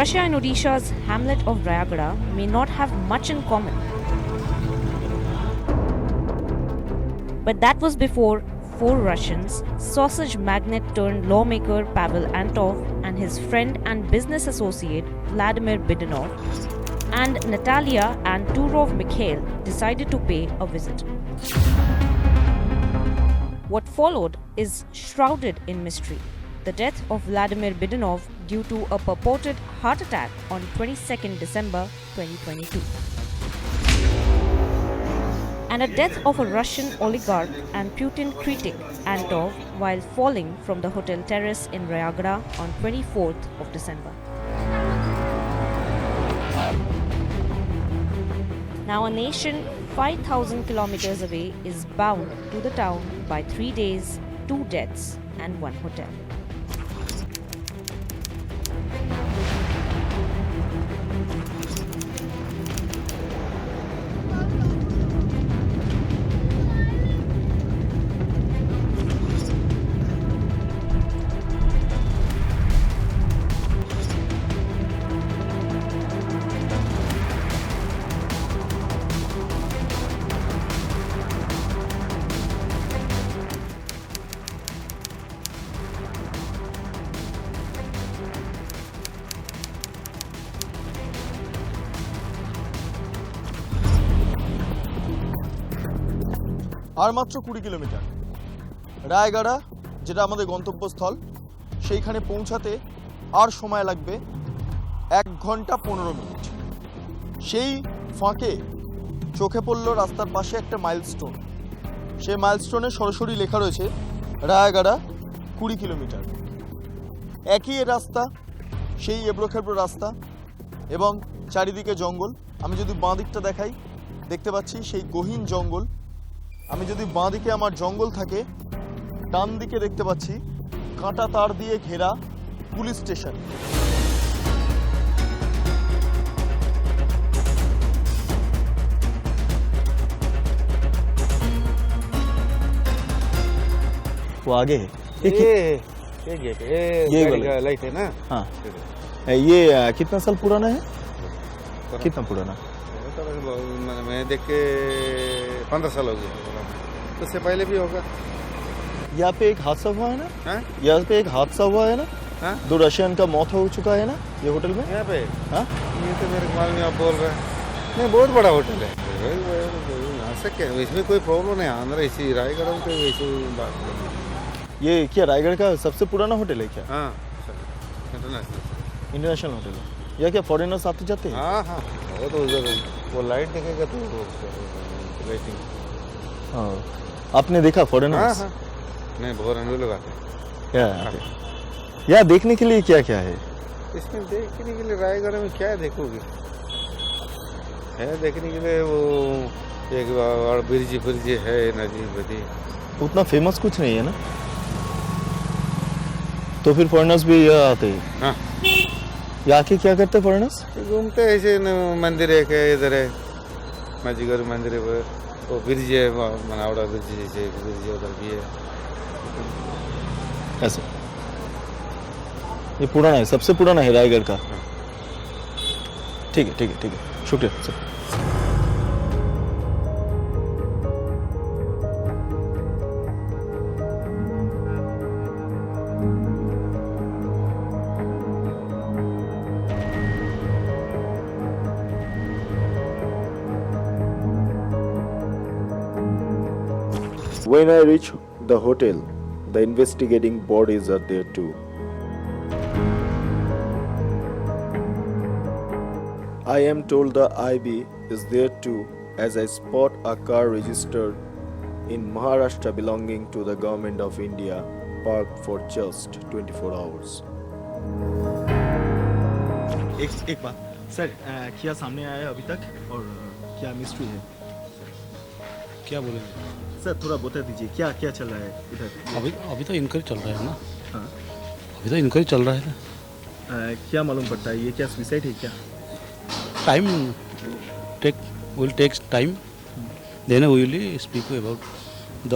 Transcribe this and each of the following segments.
Russia and Odisha's hamlet of Rayagada may not have much in common. But that was before four Russians, sausage magnate turned lawmaker Pavel Antov and his friend and business associate Vladimir Bidinov, and Natalia and Turov Mikhail decided to pay a visit. What followed is shrouded in mystery. The death of Vladimir Bidinov due to a purported heart attack on 22nd December 2022. And a death of a Russian oligarch and Putin critic Antov while falling from the hotel terrace in Rayagada on 24th of December. Now a nation 5,000 kilometers away is bound to the town by 3 days, 2 deaths and 1 hotel. আর মাত্র 20 kilometre Rayagada, যেটা আমাদের গন্তব্যস্থল, সেইখানে পৌঁছাতে আর সময় লাগবে 1 ঘন্টা 15 minute. সেই ফাঁকে চোখে পড়ল রাস্তার পাশে একটা মাইলস্টোন। সেই মাইলস্টোনে সরাসরি লেখা রয়েছে রায়গড়া 20 কিলোমিটার। একই রাস্তা, সেই এবড়োখেবড়ো রাস্তা এবং চারিদিকে জঙ্গল। আমি যদি বাঁ দিকটা দেখাই, দেখতে পাচ্ছি সেই গহীন জঙ্গল। আমি যদি বাঁ দিকে আমার জঙ্গল থাকে, ডান দিকে দেখতে পাচ্ছি কাঁটা তার দিয়ে ঘেরা পুলিশ স্টেশন। वो आगे है ये गेट ये वाला लाइट है ना। हाँ, ये कितना साल पुराना है? कितना पुराना? मैं देख के 15 साल हो गए, तो उससे पहले भी होगा। यहाँ पे एक हादसा हुआ है ना? हाँ? यहाँ पे एक हादसा हुआ है ना? हाँ? 2 रशियन का मौत हो चुका है ना ये होटल में? यहाँ पे हाँ? ये तो मेरे ख्याल में आप बोल रहे हैं। नहीं, बहुत बड़ा होटल है। यहाँ से क्या, इसमें कोई प्रॉब्लम नहीं। आंध्र इसी रायगढ़ में कोई ऐसी बात नहीं। ये क्या रायगढ़ का सबसे पुराना होटल है क्या? हाँ, इंटरनेशनल इंटरनेशनल होटल है। या क्या फॉरेनर्स आते जाते हैं? हाँ हाँ, वो तो उधर वो लाइट देखेगा तो लाइटिंग। हाँ, आपने देखा हाँ फॉरेनर्स? हाँ, नहीं बहुत रंग लोग आते हैं। यहाँ देखने के लिए क्या क्या है? इसमें देखने के लिए रायगढ़ में क्या देखोगे? है देखने के लिए वो एक और ब्रिज है, नदी बदी। उतना फेमस कुछ नहीं है ना, तो फिर फॉरेनर्स भी यहाँ आते हैं। हाँ, यहाँ आके क्या करते हैं फॉरेनर्स? घूमते ऐसे मंदिर है के इधर है, मजीगर मंदिर है, वो ब्रिज है, मनावड़ा ब्रिज जैसे ब्रिज उधर भी है। ऐसे ये पुराना है, सबसे पुराना है रायगढ़ का। ठीक है ठीक है ठीक है, शुक्रिया sir. When I reach the hotel, the investigating bodies are there too. I am told the IB is there too, as I spot a car registered in Maharashtra belonging to the government of India parked for just 24 hours. एक बात sir, क्या सामने आया अभी तक और क्या mystery है? क्या बोलेंगे सर थोड़ा बता दीजिए क्या क्या चल रहा है इधर? अभी तो इंक्वायरी चल रहा है ना। हाँ, अभी तो इंक्वायरी चल रहा है ना। क्या मालूम पड़ता है, ये क्या सुसाइड है क्या? Time will take time, then we will speak about the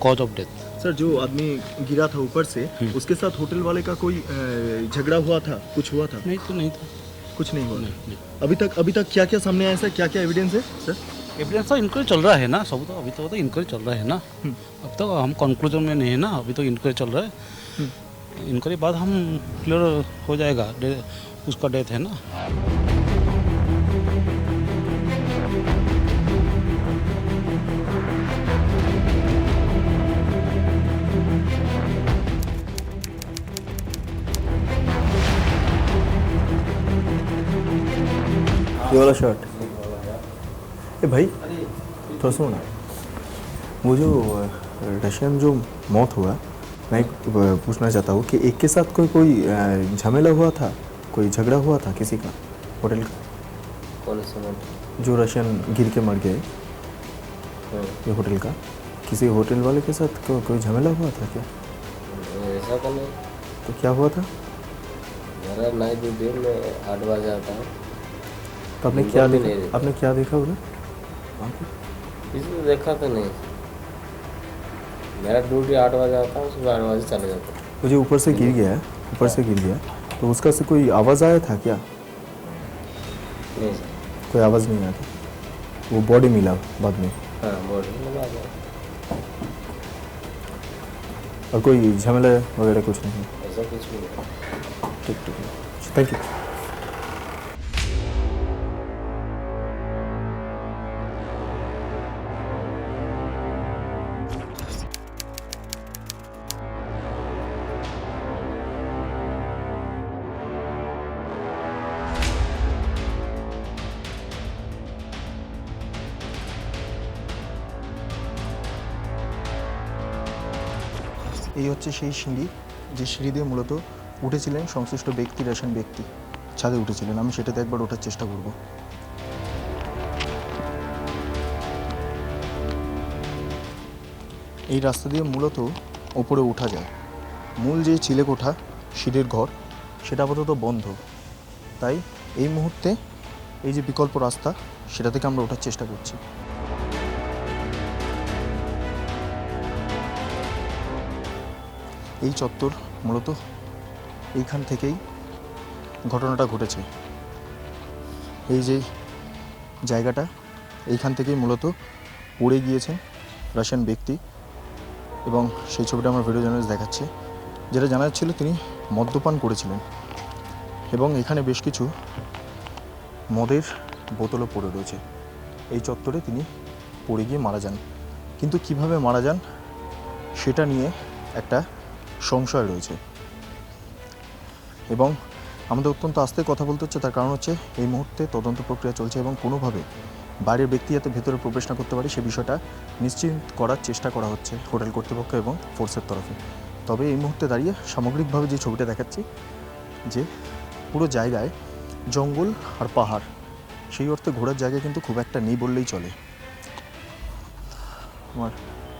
cause of death. Sir जो आदमी गिरा था ऊपर से उसके साथ होटल वाले का कोई झगड़ा हुआ था, कुछ हुआ था? नहीं तो नहीं था। कुछ नहीं हुआ। नहीं। अभी तक क्या क्या सामने आया सर, क्या क्या एविडेंस है सर? एविडेंस तो इंक्वायरी चल रहा है ना, सब तो अभी तो इंक्वायरी चल रहा है ना। अब तक हम कंक्लूजन में नहीं है ना, अभी तो इंक्वायरी चल रहा है। इंक्वायरी बाद हम क्लियर हो जाएगा, उसका डेथ है ना। ये वाला शर्ट। ए भाई थोड़ा सुनो ना, वो जो रशियन जो मौत हुआ, मैं पूछना चाहता हूँ कि एक के साथ कोई झमेला हुआ था, कोई झगड़ा हुआ था किसी का होटल का? कौन सा? जो रशियन गिर के मर गए ये होटल का, किसी होटल वाले के साथ कोई झमेला हुआ था क्या? ऐसा तो नहीं। तो क्या हुआ था? मेरा नाइट ड्यूटी में 8 बजे आता है। तो आपने क्या देखा? आपने क्या देखा उधर? किसी ने देखा तो नहीं। मेरा ड्यूटी 8 बजे आता है, सुबह 8 बजे चले जाता है। वो जो ऊपर से गिर गया है, ऊपर से गिर गया, तो उसका से कोई आवाज़ आया था क्या? नहीं सर। कोई आवाज़ नहीं आया था, वो बॉडी मिला बाद में? हाँ बॉडी में आ गया। और कोई झमेला वगैरह कुछ नहीं? ऐसा कुछ भी नहीं। ठीक, थैंक यू। এই হচ্ছে সেই সিঁড়ি, যে সিঁড়ি দিয়ে মূলত উঠেছিলেন সংশ্লিষ্ট ব্যক্তি, রাশিয়ান ব্যক্তি ছাদে উঠেছিলেন। আমি সেটাতে একবার ওঠার চেষ্টা করব। এই রাস্তা দিয়ে মূলত ওপরে ওঠা যায়। মূল যে চিলেকোঠা সিঁড়ির ঘর সেটা আপাতত বন্ধ, তাই এই মুহূর্তে এই যে বিকল্প রাস্তা সেটা থেকে আমরা ওঠার চেষ্টা করছি। এই চত্বর মূলত এইখান থেকেই ঘটনাটা ঘটেছে। এই যে জায়গাটা, এইখান থেকেই মূলত পড়ে গিয়েছেন রাশিয়ান ব্যক্তি, এবং সেই ছবিটা আমার ভিডিও জার্নালিস্ট দেখাচ্ছে। যেটা জানা যাচ্ছিল তিনি মদ্যপান করেছিলেন, এবং এখানে বেশ কিছু মদের বোতলও পড়ে রয়েছে। এই চত্বরে তিনি পড়ে গিয়ে মারা যান, কিন্তু কিভাবে মারা যান সেটা নিয়ে একটা সংশয় রয়েছে, এবং আমাদের অত্যন্ত আস্তে কথা বলতে হচ্ছে। তার কারণ হচ্ছে এই মুহূর্তে তদন্ত প্রক্রিয়া চলছে, এবং কোনোভাবে বাইরের ব্যক্তি যাতে ভেতরে প্রবেশ না করতে পারে সে বিষয়টা নিশ্চিত করার চেষ্টা করা হচ্ছে হোটেল কর্তৃপক্ষ এবং ফোর্সের তরফে। তবে এই মুহূর্তে দাঁড়িয়ে সামগ্রিকভাবে যে ছবিটা দেখাচ্ছি, যে পুরো জায়গায় জঙ্গল আর পাহাড়, সেই অর্থে ঘোরার জায়গা কিন্তু খুব একটা নেই বললেই চলে। আমার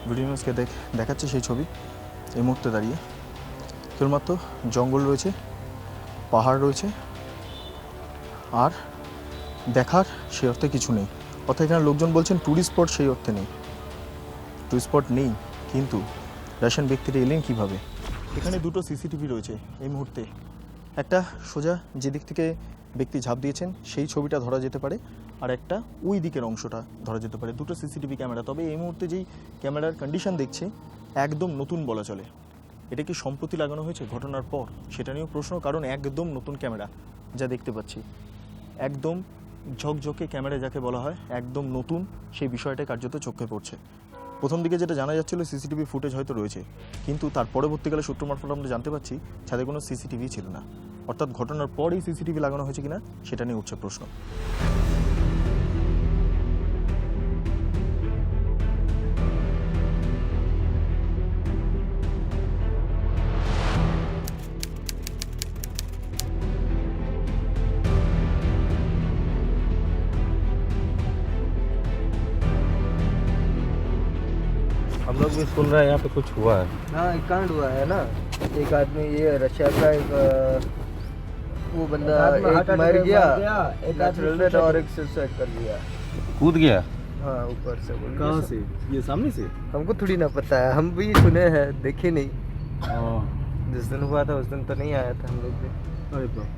ভিডিও নিউজকে দেখাচ্ছে সেই ছবি। এই মুহূর্তে দাঁড়িয়ে কেবলমাত্র জঙ্গল রয়েছে, পাহাড় রয়েছে, আর দেখার সেই অর্থে কিছু নেই। অর্থাৎ এখানে লোকজন বলছেন ট্যুরিস্ট স্পট, সেই অর্থে নেই, ট্যুরিস্ট স্পট নেই, কিন্তু রাশিয়ান ব্যক্তিরা এলেন কীভাবে? এখানে দুটো সিসিটিভি রয়েছে এই মুহূর্তে। একটা সোজা যেদিক থেকে ব্যক্তি ঝাঁপ দিয়েছেন সেই ছবিটা ধরা যেতে পারে, আর একটা ওই দিকের অংশটা ধরা যেতে পারে। দুটো সিসিটিভি ক্যামেরা। তবে এই মুহূর্তে যেই ক্যামেরার কন্ডিশন দেখছে একদম নতুন বলা চলে। এটা কি সম্প্রতি লাগানো হয়েছে ঘটনার পর, সেটা নিয়েও প্রশ্ন। কারণ একদম নতুন ক্যামেরা যা দেখতে পাচ্ছি, একদম ঝকঝকে ক্যামেরা যাকে বলা হয়, একদম নতুন, সেই বিষয়টা কার্যত চোখে পড়ছে। প্রথম দিকে যেটা জানা যাচ্ছিল সিসিটিভি ফুটেজ হয়তো রয়েছে, কিন্তু তার পরবর্তীকালে সূত্র মারফত আমরা জানতে পারছি ছাদে কোনো সিসিটিভি ছিল না। অর্থাৎ ঘটনার পরেই সিসিটিভি লাগানো হয়েছে কিনা সেটা নিয়ে উঠছে প্রশ্ন। हम लोग भी सुन रहे हैं यहाँ पे कुछ हुआ है। हाँ एक कांड हुआ है ना। एक आदमी, ये रशिया का एक वो बंदा एक मर गया, एक नेचुरल डेथ, और एक सुसाइड कर लिया। कूद गया। हाँ ऊपर से बोल कहाँ से? ये सामने से? हमको थोड़ी ना पता है, हम भी सुने हैं, देखे नहीं। जिस दिन हुआ था उस दिन तो नहीं आया था हम लोग भी। अरे बाप।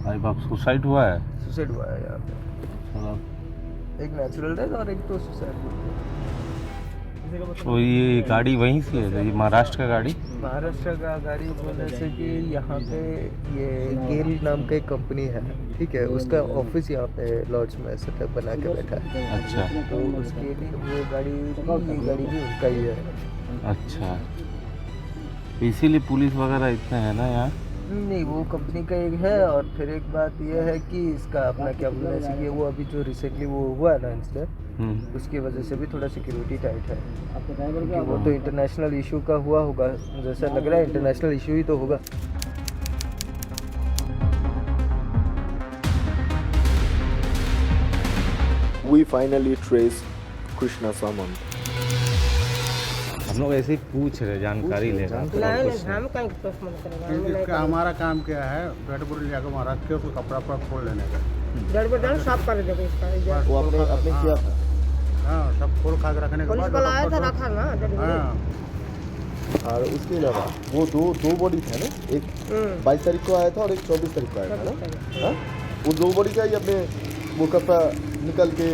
भाई बाप सुसाइड हुआ है। सुसाइड हुआ है यहाँ पे, एक नेचुरल डेथ और एक तो सुसाइड। तो ये गाड़ी वहीं से है, ये महाराष्ट्र का गाड़ी? महाराष्ट्र का गाड़ी बोलने से कि यहाँ पे ये गेल नाम का एक कंपनी है, ठीक है, उसका ऑफिस यहाँ पे लॉज में सेटअप बना के बैठा है। अच्छा तो उसके लिए वो गाड़ी ये गाड़ी भी उनका ही है। अच्छा, इसीलिए पुलिस वगैरह इतने हैं ना यहाँ? नहीं, वो कंपनी का एक है, और फिर एक बात ये है कि इसका अपना क्या बोलना चाहिए, वो अभी जो रिसेंटली वो हुआ ना इंसिडेंट, उसकी वजह से भी थोड़ा सिक्योरिटी टाइट है, क्योंकि वो तो इंटरनेशनल इशू का हुआ होगा, जैसा लग रहा है इंटरनेशनल इशू ही तो होगा। We finally trace Krishna Samant. हम लोग ऐसे ही पूछ रहे, जानकारी ले रहे हैं। हम कहीं पोस्टमार्टम करेंगे। इसका हमारा काम क्या है, डेड बॉडी ले जाकर वहाँ रख के उसको कपड़ा पर खोल लेने का। डेढ़ बजे साफ कर देंगे इसका। वो आपने किया था? हाँ, सब खोल खा के रखने के पुलिस बाद वाला आया था, रखा ना डेढ़ बजे। हाँ, और उसके अलावा वो दो बॉडी थे ना, एक 22 तारीख को आया था और एक 24 तारीख को आया था ना? हाँ? वो दो बॉडी का ही अपने वो कपड़ा निकल के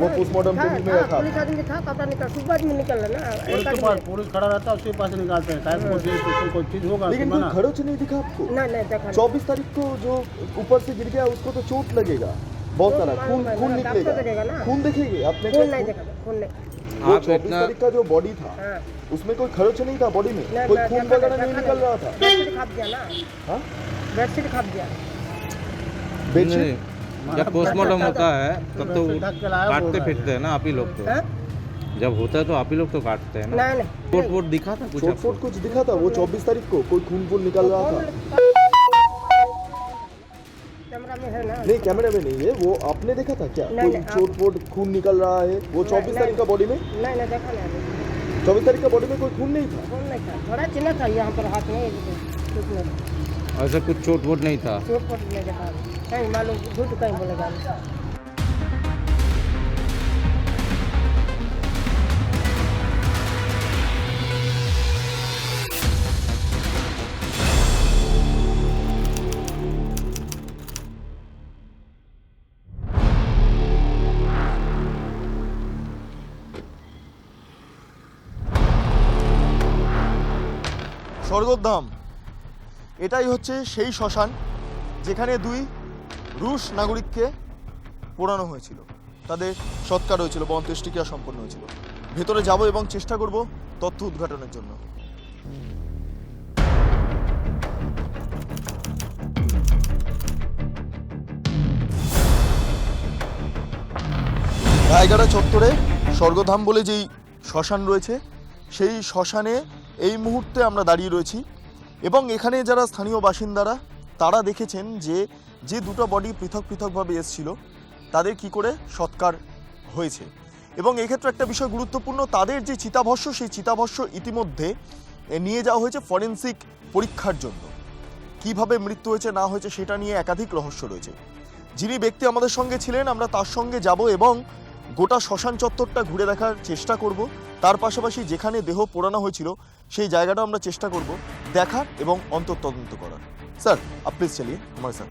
वो पोस्टमार्टम टीम में रखा। पुलिस आदमी था, कपड़ा निकल सुबह में निकल ना। पुलिस के पास पुलिस खड़ा रहता है, उसके पास निकालते हैं, शायद कोई चीज़ होगा। लेकिन कोई खरोच नहीं दिखा आपको? नहीं देखा। 24 तारीख को जो ऊपर से गिर गया उसको तो चोट लगेगा बहुत सारा, खून निकलेगा, खून देखेंगे आपने? खून नहीं देखा, खून नहीं। वो 24 तारीख का जो बॉडी था उसमें कोई खरोच नहीं था बॉडी में, कोई खून वगैरह नहीं निकल रहा था। बेडशीट खाप दिया ना। हाँ, बेडशीट खाप दिया। बेडशीट जब पोस्टमार्टम होता है तब तो काटते पीटते हैं ना आप ही लोग, तो जब होता है तो आप ही लोग तो काटते हैं ना। नहीं चोट वोट दिखा था कुछ? चोट कुछ दिखा था? वो 24 तारीख को कोई खून निकल रहा था? कैमरा में है ना? नहीं, कैमरे में नहीं है, वो आपने देखा था क्या? कोई चोट खून निकल रहा है वो 24 तारीख का बॉडी में? नहीं देखा नहीं। 24 तारीख का बॉडी में कोई खून नहीं था? खून नहीं था, थोड़ा चिन्ह था यहाँ पर हाथ में, कुछ नहीं। ऐसा कुछ चोट वोट नहीं था? चोट पोट नहीं देखा, कहीं मालूम झूठ कहीं बोलेगा। স্বর্গধাম, এটাই হচ্ছে সেই শ্মশান যেখানে দুই রুশ নাগরিককে পোড়ানো হয়েছিল, তাদের সৎকার হয়েছিল বা অন্ত্যেষ্টিক্রিয়া সম্পন্ন হয়েছিল। ভেতরে যাব এবং চেষ্টা করব তথ্য উদ্ঘাটনের জন্য। রায়গড়া চত্বরে স্বর্গধাম বলে যেই শ্মশান রয়েছে সেই শ্মশানে এই মুহূর্তে আমরা দাঁড়িয়ে রয়েছি এবং এখানে যারা স্থানীয় বাসিন্দারা তারা দেখেছেন যে দুটো বডি পৃথকভাবে এসেছিল তাদের কি করে সৎকার হয়েছে। এবং এক্ষেত্রে একটা বিষয় গুরুত্বপূর্ণ, তাদের যে চিতাভস্য সেই চিতাভস্য ইতিমধ্যে নিয়ে যাওয়া হয়েছে ফরেনসিক পরীক্ষার জন্য। কিভাবে মৃত্যু হয়েছে না হয়েছে সেটা নিয়ে একাধিক রহস্য রয়েছে। যিনি ব্যক্তি আমাদের সঙ্গে ছিলেন আমরা তার সঙ্গে যাব এবং গোটা শ্মশান চত্বরটা ঘুরে দেখার চেষ্টা করব। তার পাশাপাশি যেখানে দেহ পোড়ানো হয়েছিল সেই জায়গাটা আমরা চেষ্টা করব দেখার এবং অন্তর্তদন্ত করার। सर आप प्लीज चलिए हमारे साथ।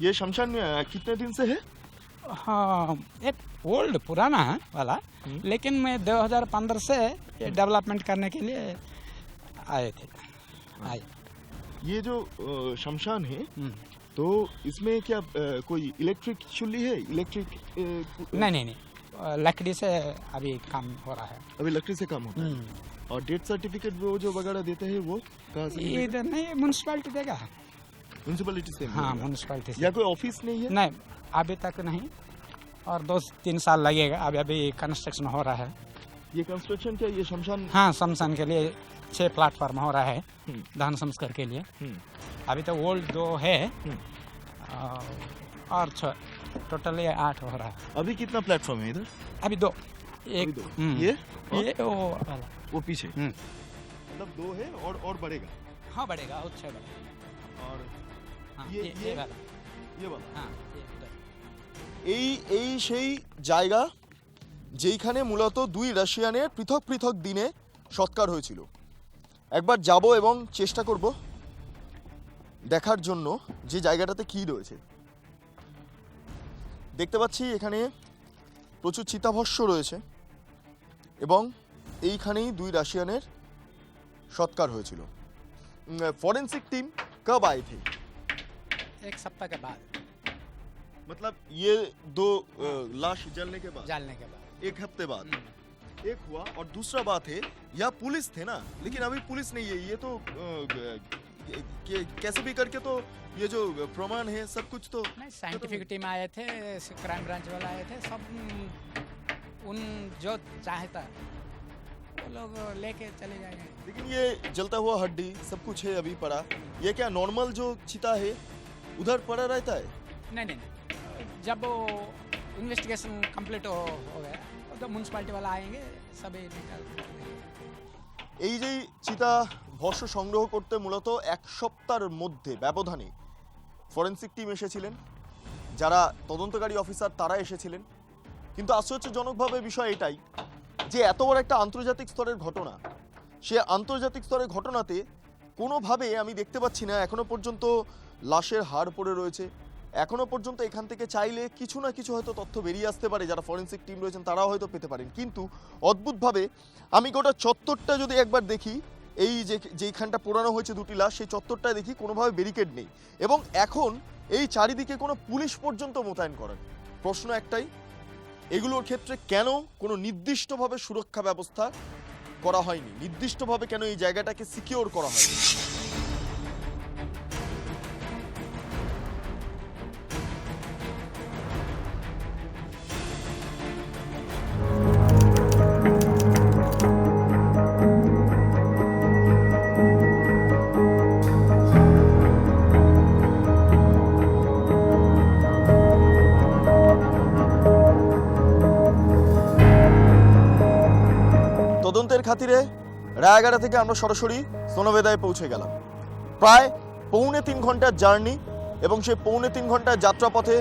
ये शमशान कितने दिन से है? हाँ, एक ओल्ड पुराना है वाला, लेकिन मैं 2015 से ये डेवलपमेंट करने के लिए आए थे। ये जो शमशान है तो इसमें क्या कोई इलेक्ट्रिक चूल्ही है? इलेक्ट्रिक नहीं, लकड़ी से अभी काम हो रहा है। अभी लकड़ी से काम होता है। और डेथ सर्टिफिकेट वो जो वगैरह देते हैं वो कहाँ से? इधर नहीं, म्यूनसिपैलिटी देगा। म्यूनसिपैलिटी से? हाँ, म्यूनसिपैलिटी से। या कोई ऑफिस नहीं है? नहीं, अभी तक नहीं, और 2-3 साल लगेगा। अभी कंस्ट्रक्शन हो रहा है। ये कंस्ट्रक्शन क्या ये शमशान? हाँ, शमशान के लिए 6 प्लेटफॉर्म हो रहा है दहन संस्कार के लिए। अभी तो ओल्ड 2 है और 6, टोटल 8 हो रहा है। अभी कितना प्लेटफॉर्म है इधर? अभी 2, एक ये वो वाला, वो पीछे मतलब 2 है और बढ़ेगा? हाँ बढ़ेगा, और 6 बढ़ेगा। और हाँ, ये वाला, ये वाला हाँ, ये उधर। এই সেই জায়গা যেইখানে মূলত দুই রাশিয়ানের পৃথক পৃথক দিনে সৎকার হয়েছিল। একবার যাব এবং চেষ্টা করব দেখার জন্য যে জায়গাটাতে কী রয়েছে। দেখতে পাচ্ছি এখানে প্রচুর চিতাভস্ম রয়েছে এবং এইখানেই দুই রাশিয়ানের সৎকার হয়েছিল। ফরেंसिक टीम कब आए थे? एक सप्ताह के बाद मतलब ये दो लाश जलने के बाद, डालने के बाद एक हफ्ते बाद एक हुआ। और दूसरा बात है यहाँ पुलिस थे ना, लेकिन अभी पुलिस नहीं है। ये तो कैसे भी करके तो ये जो प्रमाण है सब कुछ तो नहीं, साइंटिफिक टीम आए थे, क्राइम ब्रांच वाले आए थे, सब उन जो चाहता वो लोग लेके चले जाएंगे। लेकिन ये जलता हुआ हड्डी सब कुछ है अभी पड़ा। ये क्या नॉर्मल जो चिता है उधर पड़ा रहता है? नहीं नहीं नहीं, जब वो इन्वेस्टिगेशन कंप्लीट हो गया तो म्यूनसिपालिटी वाला आएंगे, सभी निकाल এই যে চিতা ভস্ম সংগ্রহ করতে মূলত এক সপ্তাহের মধ্যে ব্যবধানে ফরেন্সিক টিম এসেছিলেন, যারা তদন্তকারী অফিসার তারা এসেছিলেন। কিন্তু আশ্চর্যজনকভাবে বিষয় এটাই যে এত বড় একটা আন্তর্জাতিক স্তরের ঘটনা, সে আন্তর্জাতিক স্তরের ঘটনাতে কোনোভাবে আমি দেখতে পাচ্ছি না এখনো পর্যন্ত লাশের হাড় পড়ে রয়েছে। এখনো পর্যন্ত এখান থেকে চাইলে কিছু না কিছু হয়তো তথ্য বেরিয়ে আসতে পারে, যারা ফরেন্সিক টিম রয়েছেন তারাও হয়তো পেতে পারেন। কিন্তু অদ্ভুতভাবে আমি গোটা চত্বরটা যদি একবার দেখি, এই যেইখানটা পোড়ানো হয়েছে দুটি লাশ, সেই চত্বরটায় দেখি কোনোভাবে ব্যারিকেড নেই এবং এখন এই চারিদিকে কোনো পুলিশ পর্যন্ত মোতায়েন করেন। প্রশ্ন একটাই, এগুলোর ক্ষেত্রে কেন কোনো নির্দিষ্টভাবে সুরক্ষা ব্যবস্থা করা হয়নি, নির্দিষ্টভাবে কেন এই জায়গাটাকে সিকিউর করা হয়নি? তদন্তের খাতিরে রায়গড়া থেকে আমরা সরাসরি সোনাবেদায় পৌঁছে গেলাম। প্রায় 3.25 ঘন্টার জার্নি এবং সেই 3.25 ঘন্টার যাত্রাপথে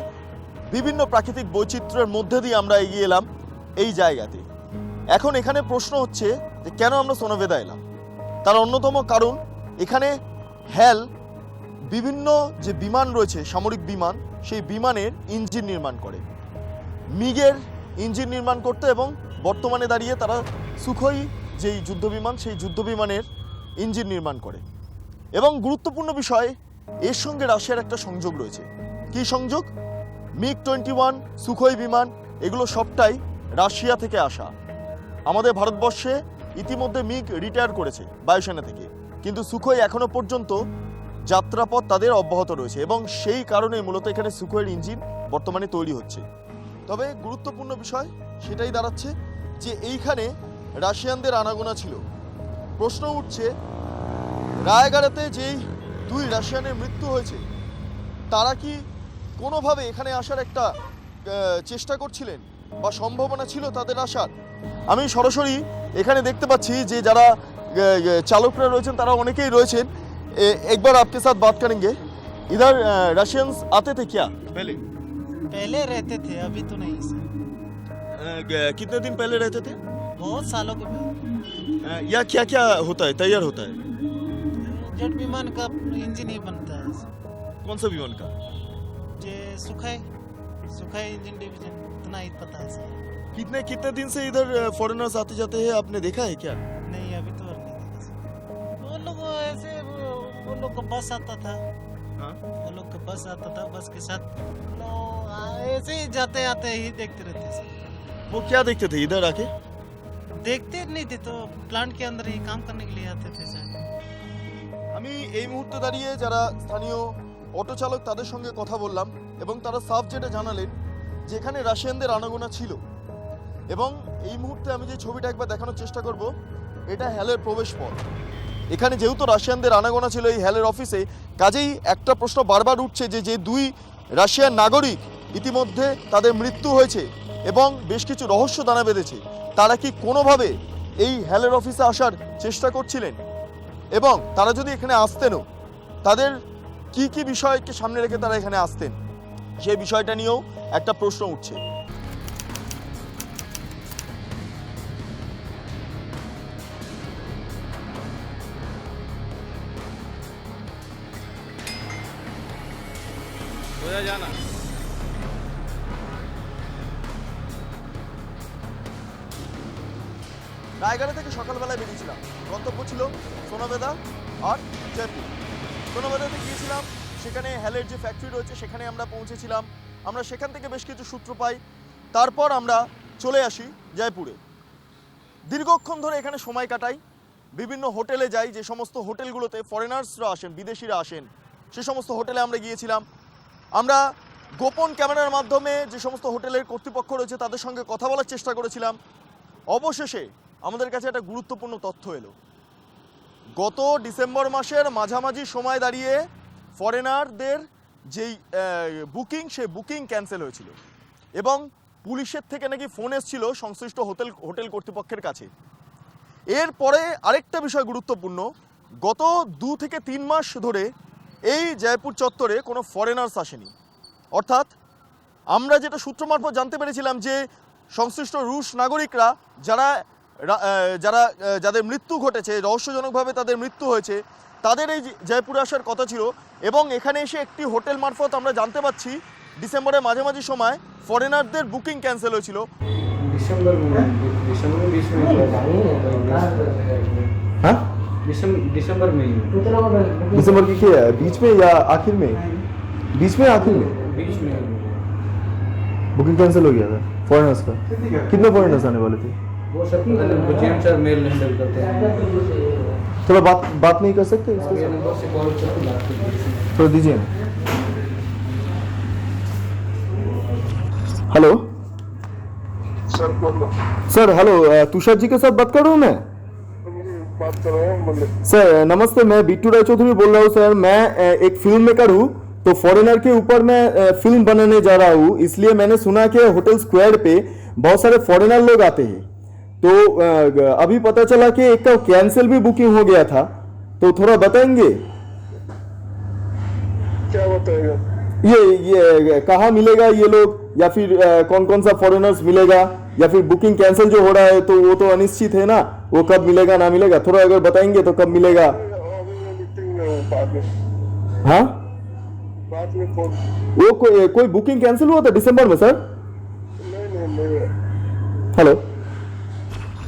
বিভিন্ন প্রাকৃতিক বৈচিত্র্যের মধ্যে দিয়ে আমরা এগিয়ে এলাম এই জায়গাতে। এখন এখানে প্রশ্ন হচ্ছে যে কেন আমরা সোনাবেদা এলাম। তার অন্যতম কারণ এখানে হেল বিভিন্ন যে বিমান রয়েছে, সামরিক বিমান, সেই বিমানের ইঞ্জিন নির্মাণ করে। মিগের ইঞ্জিন নির্মাণ করতে এবং বর্তমানে দাঁড়িয়ে তারা সুখোই যেই যুদ্ধবিমান, সেই যুদ্ধবিমানের ইঞ্জিন নির্মাণ করে। এবং গুরুত্বপূর্ণ বিষয়, এর সঙ্গে রাশিয়ার একটা সংযোগ রয়েছে। কি সংযোগ? MiG-21 সুখোই বিমান, এগুলো সবটাই রাশিয়া থেকে আসা। আমাদের ভারতবর্ষে ইতিমধ্যে মিগ রিটায়ার করেছে বায়ুসেনা থেকে, কিন্তু সুখোই এখনো পর্যন্ত যাত্রাপথ তাদের অব্যাহত রয়েছে এবং সেই কারণে মূলত এখানে সুখোইয়ের ইঞ্জিন বর্তমানে তৈরি হচ্ছে। তবে গুরুত্বপূর্ণ বিষয় সেটাই দাঁড়াচ্ছে যে এইখানে রাশিয়ানদের আনাগোনা ছিল। প্রশ্ন উঠছে, রায়গড়াতে যেই দুই রাশিয়ানের মৃত্যু হয়েছে তারা কি কোনোভাবে এখানে আসার একটা চেষ্টা করছিলেন বা সম্ভাবনা ছিল তাদের আসার? আমি সরাসরি এখানে দেখতে পাচ্ছি যে যারা চালকরা রয়েছেন তারা অনেকেই রয়েছেন। একবার आपके साथ बात करेंगे। इधर रशियंस आते थे क्या पहले रहते थे, अभी तो नहीं सर। कितने दिन पहले रहते थे? बहुत सालों के बाद। या क्या क्या होता है, तैयार होता है? जेट विमान का इंजन ही बनता है। कौन सा विमान का? जे सुखाई इंजन डिवीजन, इतना ही पता है सर। कितने दिन से इधर फॉरेनर्स आते जाते हैं, आपने देखा है क्या? नहीं, अभी तो और नहीं देखा सर। वो लोग ऐसे वो लोग का बस आता था। हाँ? वो लोग का बस आता था, बस के साथ लोग ऐसे ही जाते आते ही देखते रहते सर। वो क्या देखते थे इधर आके? देखते नहीं थे तो प्लांट के अंदर ही काम करने के लिए आते थे सर। আমি এই মুহূর্তে দাঁড়িয়ে যারা স্থানীয় অটো চালক তাদের সঙ্গে কথা বললাম এবং তারা সাফ যেটা জানালেন যে এখানে রাশিয়ানদের আনাগোনা ছিল। এবং এই মুহূর্তে আমি যে ছবিটা একবার দেখানোর চেষ্টা করব, এটা হ্যালের প্রবেশ পথ। এখানে যেহেতু রাশিয়ানদের আনাগোনা ছিল এই হ্যালের অফিসে, কাজেই একটা প্রশ্ন বারবার উঠছে যে দুই রাশিয়ান নাগরিক ইতিমধ্যে তাদের মৃত্যু হয়েছে এবং বেশ কিছু রহস্য দানা বেঁধেছে, তারা কি কোনোভাবে এই হ্যালের অফিসে আসার চেষ্টা করছিলেন এবং তারা যদি এখানে আসতেনও তাদের কি কি বিষয়কে সামনে রেখে তারা এখানে আসতেন, সেই বিষয়টা নিয়েও একটা প্রশ্ন উঠছে। রায়গড়া থেকে সকালবেলায় বেরিয়েছিলাম, গন্তব্য ছিল সোনাবেদা আর জয়পুর। সোনাবেদাতে গিয়েছিলাম, সেখানে হ্যালের যে ফ্যাক্টরি রয়েছে সেখানে আমরা পৌঁছেছিলাম। আমরা সেখান থেকে বেশ কিছু সূত্র পাই, তারপর আমরা চলে আসি জয়পুরে। দীর্ঘক্ষণ ধরে এখানে সময় কাটাই, বিভিন্ন হোটেলে যাই, যে সমস্ত হোটেলগুলোতে ফরেনার্সরা আসেন, বিদেশিরা আসেন, সে সমস্ত হোটেলে আমরা গিয়েছিলাম। আমরা গোপন ক্যামেরার মাধ্যমে যে সমস্ত হোটেলের কর্তৃপক্ষ রয়েছে তাদের সঙ্গে কথা বলার চেষ্টা করেছিলাম। অবশেষে আমাদের কাছে একটা গুরুত্বপূর্ণ তথ্য এলো। গত ডিসেম্বর মাসের মাঝামাঝি সময় দাঁড়িয়ে ফরেনারদের যেই বুকিং, সে বুকিং ক্যান্সেল হয়েছিল এবং পুলিশের থেকে নাকি ফোন এসেছিল সংশ্লিষ্ট হোটেল কর্তৃপক্ষের কাছে। এরপরে আরেকটা বিষয় গুরুত্বপূর্ণ, গত 2 থেকে 3 মাস ধরে এই জয়পুর চত্বরে কোনো ফরেনার্স আসেনি। অর্থাৎ আমরা যেটা সূত্র মারফত জানতে পেরেছিলাম যে সংশ্লিষ্ট রুশ নাগরিকরা যাদের মৃত্যু ঘটেছে, রহস্যজনকভাবে তাদের মৃত্যু হয়েছে, তাদের এই জয়পুরে আসার কথা ছিল। এবং এখানে এসে একটি হোটেল মারফত আমরা জানতে পাচ্ছি ডিসেম্বরের মাঝামাঝি সময় ফরেনারদের বুকিং ক্যান্সেল হয়েছিল। दिसंबर में 20 में हाँ दिसंबर में दिसंबर की क्या है, बीच में या आखिर में? बीच में आखिर में बीच में बुकिंग कैंसिल हो गया था फॉरेनर्स का। कितने फॉरेनर्स आने वाले थे? वो सब जेंट्स और मेल हैंडल करते हैं। थोड़ा बात नहीं कर सकते इसके साथ? नंबर से कॉल करके बात कीजिए। थोड़ा दीजिए ना। Hello sir, hello, Tushar ji के साथ बात कर रहा हूँ मैं? बात कर रहा हूँ। सर नमस्ते, मैं बिट्टू राय चौधरी बोल रहा हूँ। सर मैं एक फिल्म मेकर हूँ, तो फॉरेनर के ऊपर मैं फिल्म बनाने जा रहा हूँ, इसलिए मैंने सुना कि होटल स्क्वायर पे बहुत सारे फॉरेनर लोग आते हैं। तो अभी पता चला कि एक का कैंसिल भी बुकिंग हो गया था, तो थोड़ा बताएंगे? क्या बताएगा? ये कहाँ मिलेगा ये लोग, या फिर कौन कौन सा फॉरेनर्स मिलेगा, या फिर बुकिंग कैंसिल जो हो रहा है तो वो तो अनिश्चित है ना, वो कब मिलेगा ना मिलेगा, थोड़ा अगर बताएंगे तो कब मिलेगा? हाँ, बाद में कौन? वो कोई बुकिंग कैंसिल हुआ था दिसंबर में सर? नहीं। हेलो।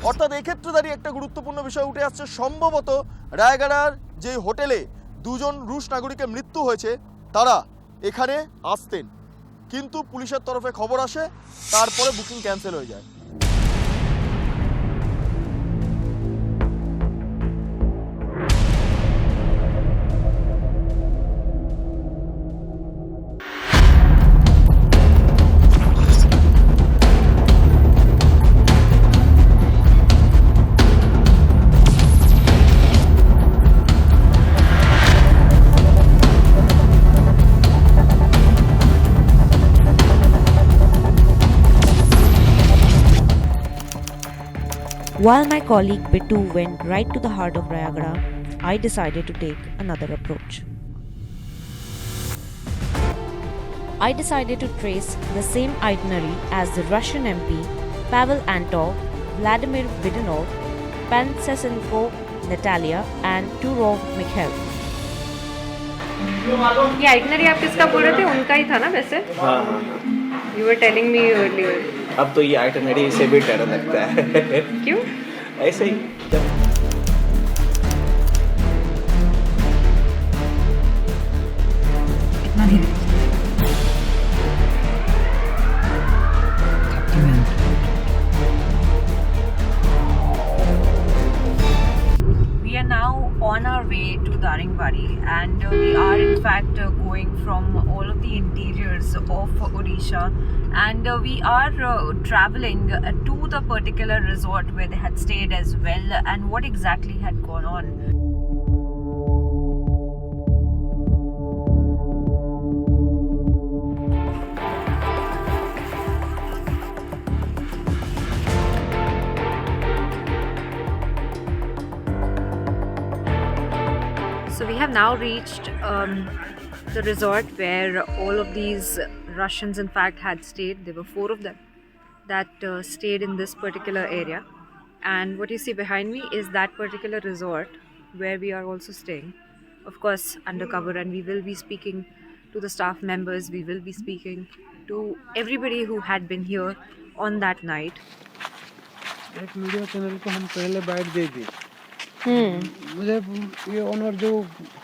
অর্থাৎ এক্ষেত্রে দাঁড়িয়ে একটা গুরুত্বপূর্ণ বিষয় উঠে আসছে। সম্ভবত রায়গড়ার যে হোটেলে 2 জন রুশ নাগরিকের মৃত্যু হয়েছে তারা এখানে আসতেন, কিন্তু পুলিশের তরফে খবর আসে, তারপরে বুকিং ক্যান্সেল হয়ে যায়। While my colleague Bittu went right to the heart of Rayagada, I decided to take another approach. I decided to trace the same itinerary as the Russian MP Pavel Antov, Vladimir Vidinov, Pansasenko Natalia and Turov Mikhail. ये itinerary आप किसका बोल रहे थे? उनका ही था ना वैसे? हाँ। You were telling me earlier. अब तो ये आइटनरी से भी डर लगता है। क्यों? ऐसे ही इतना धीरे। We are now on our way to Daringbari, and we are in fact going from all of the interiors of Odisha, and we are traveling to the particular resort where they had stayed as well, and what exactly had gone on. So we have now reached the resort where all of these Russians in fact had stayed. There were 4 of them that stayed in this particular area, and what you see behind me is that particular resort where we are also staying, of course undercover, and we will be speaking to the staff members, we will be speaking to everybody who had been here on that night. एक media channel को हम पहले bite दे दिए। मुझे ये owner जो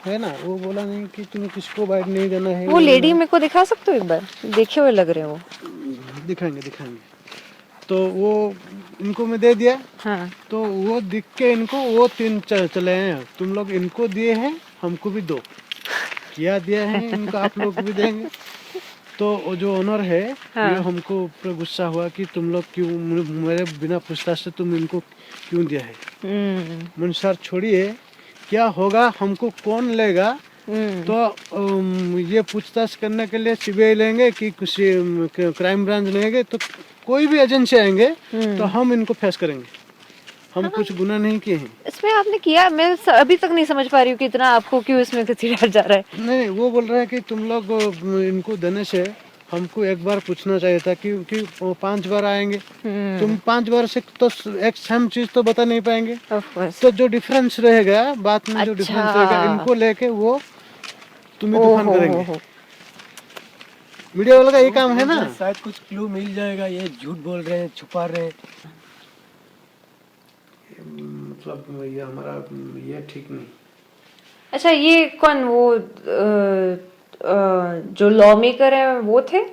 है ना वो बोला नहीं कि तुम किसको बाइट नहीं देना है। वो लेडी मेरे को दिखा सकते हो एक बार, देखे हुए लग रहे हो। दिखाएंगे तो वो इनको मैं दे दिया। हाँ। तो वो दिख के इनको वो 3 चले हैं, तुम लोग इनको दिए हैं हमको भी दो, क्या दिया है इनको आप लोग भी देंगे। तो वो जो ओनर है हाँ। ये हमको पूरा गुस्सा हुआ कि तुम लोग क्यों मेरे बिना पूछताछ से तुम इनको क्यों दिया है। मुझे सर छोड़िए, क्या होगा हमको कौन लेगा। तो ये पूछताछ करने के लिए सीबीआई लेंगे कि क्राइम ब्रांच लेंगे, तो कोई भी एजेंसी आएंगे तो हम इनको फेस करेंगे। हम कुछ गुनाह नहीं किए हैं। इसमें आपने किया, मैं अभी तक नहीं समझ पा रही हूँ कि इतना आपको क्यों इसमें खिंचाया जा रहा है। नहीं, वो बोल रहा है कि तुम लोग इनको देने से हमको एक बार पूछना चाहिए था, क्योंकि वो 5 बार आएंगे, तुम 5 बार से तो एक सेम चीज तो बता नहीं पाएंगे। तो जो डिफरेंस रहेगा बात में, जो डिफरेंस रहेगा इनको लेके वो तुम्हें तूफान करेंगे। मीडिया वाला का ये काम है ना। शायद कुछ क्लू मिल जाएगा, ये झूठ बोल रहे हैं, छुपा रहे हैं। मतलब ये हमारा ये ठीक नहीं। अच्छा, ये कौन वो जो लॉ मेकर है वो थे?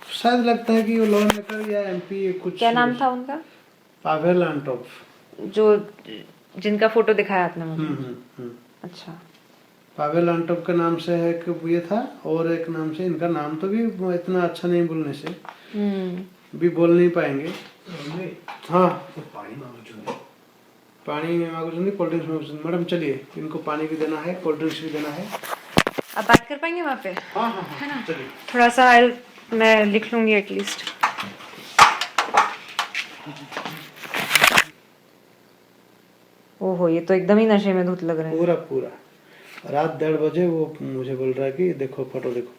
शायद लगता है कि वो लॉ मेकर या एमपी कुछ। क्या नाम था उनका? पावेल एंटोव, जो जिनका फोटो दिखाया आपने मुझे। अच्छा, पावेल एंटोव के नाम से है कि ये था, और एक नाम से, इनका नाम तो भी इतना अच्छा नहीं बोलने से भी बोल नहीं पाएंगे। हाँ, पानी में मांगो, कोल्ड ड्रिंक्स में। मैडम चलिए, इनको पानी भी देना है, कोल्ड ड्रिंक्स भी देना है। आप बात कर पाएंगे वहाँ पे? हाँ, है ना? चलिए थोड़ा सा मैं लिख लूंगी एटलीस्ट। ओहो, ये तो एकदम ही नशे में धुत लग रहे हैं। पूरा रात 1:30 बजे वो मुझे बोल रहा है कि देखो फोटो देखो।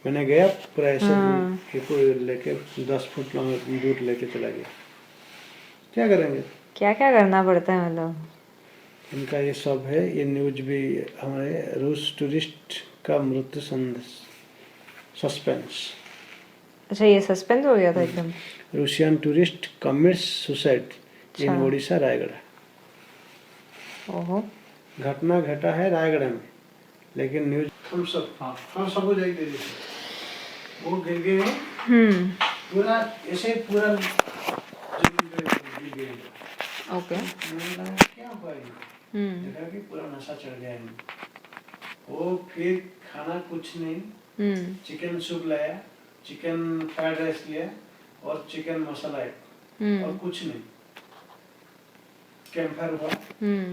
मैंने गया, पूरा ऐसे लेके 10 फुट दूर लेके चला गया। क्या करेंगे? क्या करना पड़ता है मतलब। इनका ये सब है। ये न्यूज भी हमारे रूस टूरिस्ट का मृत्यु सस्पेंस। अच्छा, ये सस्पेंस हो गया था एकदम। Russian tourist commits suicide in Odisha Raigarh. ओहो, घटना घटा है रायगढ़ में, लेकिन न्यूज हम सब हो जाएगी। वो गिर गए, पूरा ऐसे पूरा ओके। क्या हुआ देखा कि पूरा नशा चढ़ गया है। वो फिर खाना कुछ नहीं, चिकन सूप लाया, चिकन फ्राइड राइस लिया और चिकन मसाला और कुछ नहीं। कैंपर हुआ,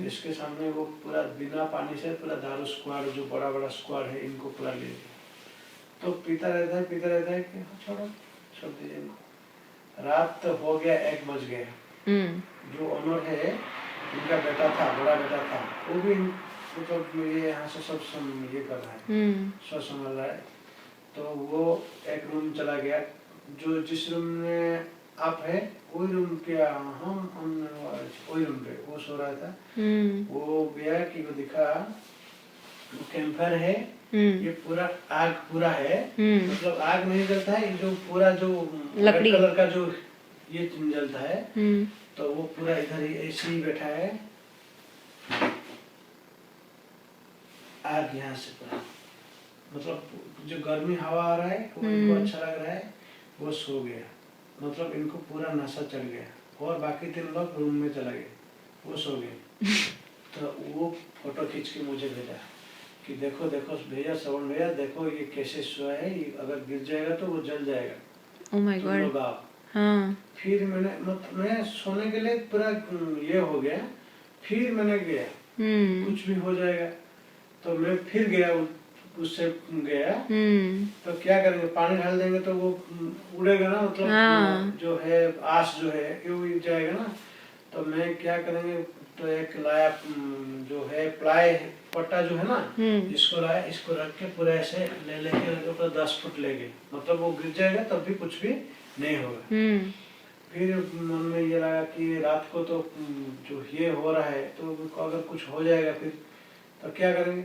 इसके सामने वो पूरा बिना पानी से पूरा दारू स्क्वाड, जो बड़ा स्क्वाड है, इनको पूरा ले लिया। तो पीता रहता है कि छोड़ो सब दीजिए। रात तो हो गया, 1 बज गया। जो ओनर है, उनका बेटा था, बड़ा बेटा था, वो भी मतलब ये यहाँ से सब ये कर रहा है, सब संभाल रहा है। तो वो एक रूम चला गया, जो जिस रूम में आप है वही रूम के हम वही रूम पे वो सो रहा था। वो गया कि वो दिखा कैंपर है, ये पूरा आग पूरा है, मतलब आग नहीं जलता है, जो पूरा जो लकड़ी कलर का जो ये जलता है, तो वो पूरा इधर ही ऐसे ही बैठा है। आग यहाँ से पूरा, मतलब जो गर्मी हवा आ रहा है वो इनको अच्छा लग रहा है, वो सो गया। मतलब इनको पूरा नशा चढ़ गया। और बाकी 3 लोग रूम में चला गए, वो सो गए। तो वो फोटो खींच के मुझे भेजा कि देखो भैया, श्रवण भैया, देखो ये कैसे सोया है, अगर गिर जाएगा तो वो जल जाएगा। Oh my God. हाँ। फिर मैं सोने के लिए पूरा ये हो गया। फिर मैंने गया, कुछ भी हो जाएगा, तो मैं फिर गया, उससे गया। तो क्या करेंगे, पानी डाल देंगे तो वो उड़ेगा ना, मतलब जो है आस जो है ये उड़ जाएगा ना। तो मैं क्या करेंगे, तो एक लाया जो है प्लाई पट्टा जो है ना, इसको लाया, इसको रख के पूरा ऐसे ले लेके ऊपर 10 फुट ले गए, मतलब वो गिर जाएगा तब भी कुछ भी नहीं होगा। फिर मन में ये लगा कि रात को तो जो ये हो रहा है तो अगर कुछ हो जाएगा फिर तो क्या करेंगे।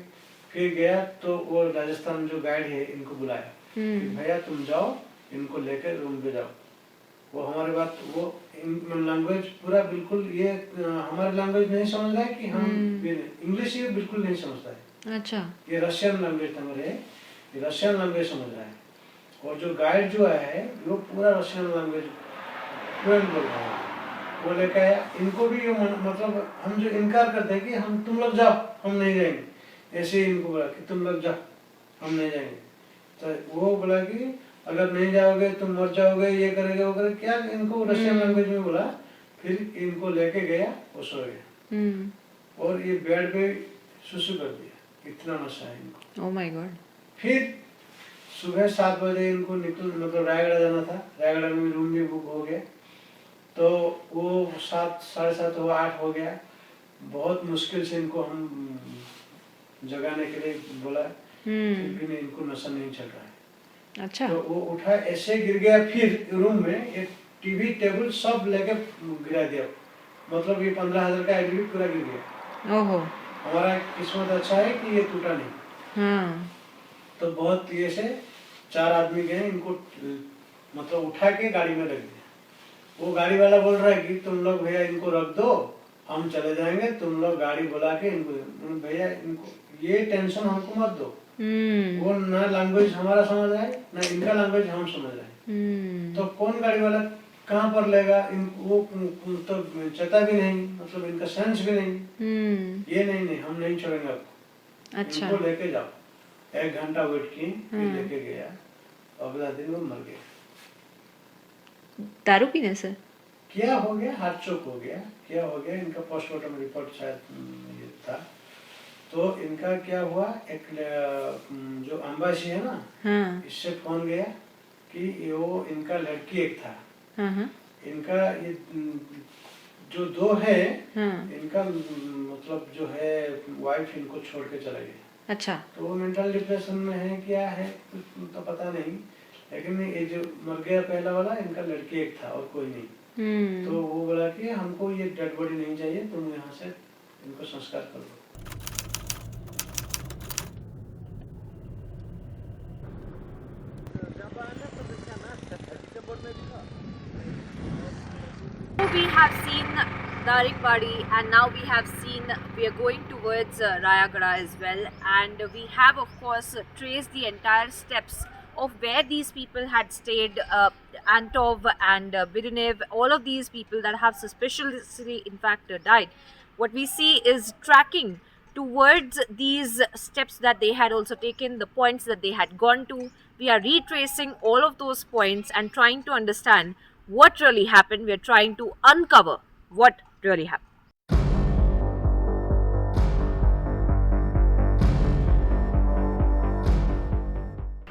फिर गया तो वो राजस्थान जो गाइड है इनको बुलाया कि भैया तुम जाओ, इनको लेकर रूम पे जाओ। वो हमारी बात, वो लैंग्वेज पूरा बिल्कुल ये हमारी लैंग्वेज नहीं समझ रहा है कि हम इंग्लिश ये बिल्कुल नहीं समझता है। अच्छा, ये रशियन लैंग्वेज था मेरे, ये रशियन लैंग्वेज समझ रहा है। और जो गाइड जो आया है वो पूरा रशियन लैंग्वेज फ्लुएंट बोल रहा है। वो लेकर आया, इनको भी मतलब हम जो इनकार करते हैं कि हम तुम लोग जाओ हम नहीं जाएंगे, ऐसे ही इनको बोला कि तुम लोग जाओ हम नहीं जाएंगे। तो वो बोला कि अगर नहीं जाओगे तुम मर जाओगे, ये करेंगे वो करेंगे, क्या इनको रशियन लैंग्वेज में बोला। फिर इनको लेके गया, वो सो गया और ये बेड पे सुसु कर दिया, इतना नशा है इनको। Oh my God. फिर सुबह 7 बजे इनको मतलब रायगढ़ जाना था, रायगढ़ में रूम भी बुक हो गया, तो वो 7 साढ़े 7 हुआ, 8 हो गया। बहुत मुश्किल से इनको हम जगाने के लिए बोला, फिर भी इनको नशा नहीं चल रहा है। अच्छा, तो वो उठा, ऐसे गिर गया। फिर रूम में एक टीवी टेबल सब लेके गिरा दिया, मतलब ये 15,000 का एलईडी पूरा गिर गया। ओहो, हमारा किस्मत अच्छा है कि ये टूटा नहीं। तो बहुत ये से 4 आदमी गए, इनको मतलब उठा के गाड़ी में रख दिया। वो गाड़ी वाला बोल रहा है कि तुम लोग भैया इनको रख दो, हम चले जाएंगे, तुम लोग गाड़ी बुला के इनको, भैया इनको ये टेंशन हमको मत दो। वो ना लैंग्वेज हमारा समझ आए ना इनका लैंग्वेज हम समझ आए, तो कौन गाड़ी वाला कहाँ पर लेगा वो तो चेता भी नहीं, मतलब इनका सेंस भी नहीं। ये नहीं हम नहीं छोड़ेंगे आपको। अच्छा, इनको लेके जाओ। 1 घंटा वेट किए, फिर लेके गया, अगला दिन वो मर गया। दारू पीने से क्या हो गया, हार्ट चोक हो गया, क्या हो गया, इनका पोस्टमार्टम रिपोर्ट शायद ये था। तो इनका क्या हुआ, एक जो अम्बासी है ना, इससे फोन गया कि वो इनका लड़की एक था, इनका ये जो 2 है, इनका मतलब जो है वाइफ इनको छोड़ के चला गया। अच्छा, तो वो मेंटल डिप्रेशन में है, क्या है तो पता नहीं, लेकिन ये जो मर गया पहला वाला, इनका लड़की एक था और कोई नहीं। तो वो बोला कि हमको ये डेड बॉडी नहीं चाहिए, तुम यहाँ से इनको संस्कार कर दो। We have seen Daringbadi, and now we are going towards Rayagada as well, and we have of course traced the entire steps of where these people had stayed, Antov and Bidinev, all of these people that have suspiciously in fact died. What we see is tracking towards these steps that they had also taken, the points that they had gone to. We are retracing all of those points and trying to understand what really happened. We are trying to uncover what really happened.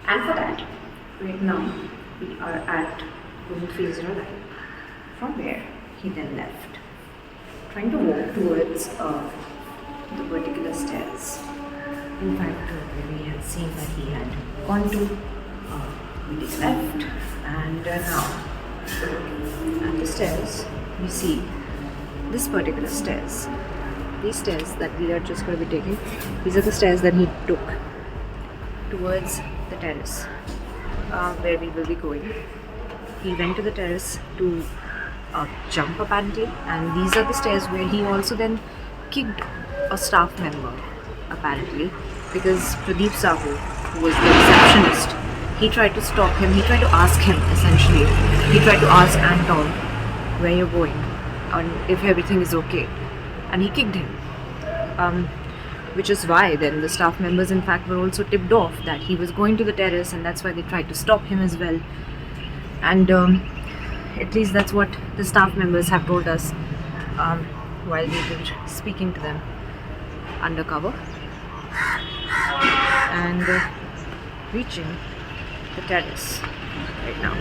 And for that, right now, we are at room 309, from where he then left, trying to walk towards the particular stairs. In fact, we had seen that he had gone to, he did left, and now at the stairs, we see this particular stairs. These stairs that we are just going to be taking, these are the stairs that he took towards the terrace where we will be going. He went to the terrace to jump apparently, and these are the stairs where he also then kicked a staff member apparently, because Pradeep Sahu, who was the receptionist, he tried to stop him, he tried to ask him essentially, he tried to ask Anton where you're going and if everything is okay, and he kicked him, which is why then the staff members in fact were also tipped off that he was going to the terrace, and that's why they tried to stop him as well. And at least that's what the staff members have told us while we were speaking to them undercover, and reaching the terrace right now.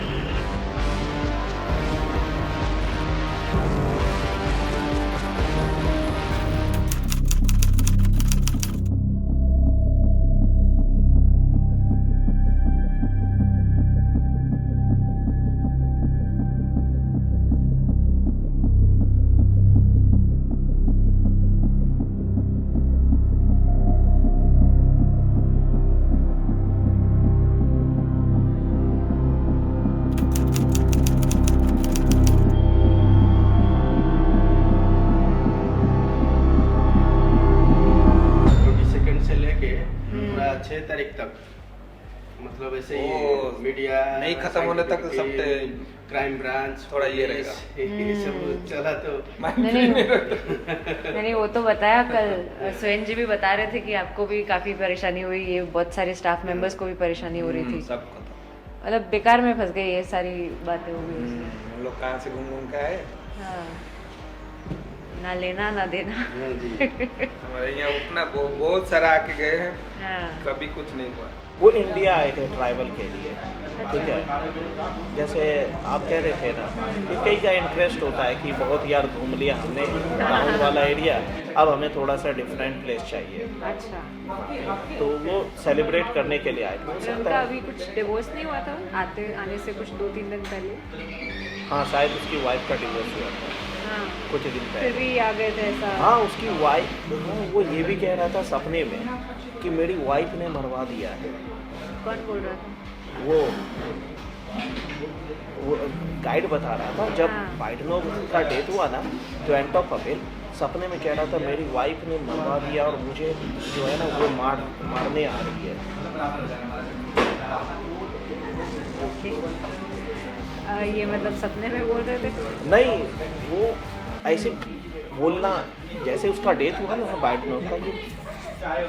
तक, मतलब ऐसे वो ही media नहीं खत्म होने तक सब crime branch थोड़ा ये रहेगा। ये सब चला तो नहीं वो तो बताया कल स्वयं जी भी बता रहे थे कि आपको भी काफी परेशानी हुई, ये बहुत सारे स्टाफ मेंबर्स को भी परेशानी हो रही थी, सब खत्म। मतलब बेकार में फंस गए, ये सारी बातें हो गई। हम लोग कहाँ से घूम के आए। हाँ, ना लेना ना देना। हमारे यहाँ उतना बहुत सारा आके गए हैं, हाँ। कभी कुछ नहीं हुआ। वो इंडिया आए थे ट्रैवल के लिए, ठीक है। जैसे आप कह रहे थे ना कि कई का इंटरेस्ट होता है कि बहुत यार घूम लिया हमने टाउन वाला एरिया, अब हमें थोड़ा सा डिफरेंट प्लेस चाहिए। अच्छा, तो वो सेलिब्रेट करने के लिए आए थे। तो उनका अभी कुछ डिवोर्स नहीं हुआ था आने से कुछ 2-3 दिन पहले? हाँ, शायद उसकी वाइफ का डिवोर्स हुआ था। हाँ, कुछ दिन पहले। फिर भी आ गए थे ऐसा? हाँ, उसकी वाइफ, वो ये भी कह रहा था सपने में कि मेरी वाइफ ने मरवा दिया है। कौन बोल रहा था? वो गाइड बता रहा था जब बाइडनोव का डेथ हुआ ना, तो एंड ऑफ अप्रैल सपने में कह रहा था मेरी वाइफ ने मरवा दिया और मुझे जो है ना वो मारने आ रही है। ये मतलब सपने में बोल रहे थे? नहीं, वो ऐसे बोलना, जैसे उसका डेथ हुआ ना बाइडनोव का, ये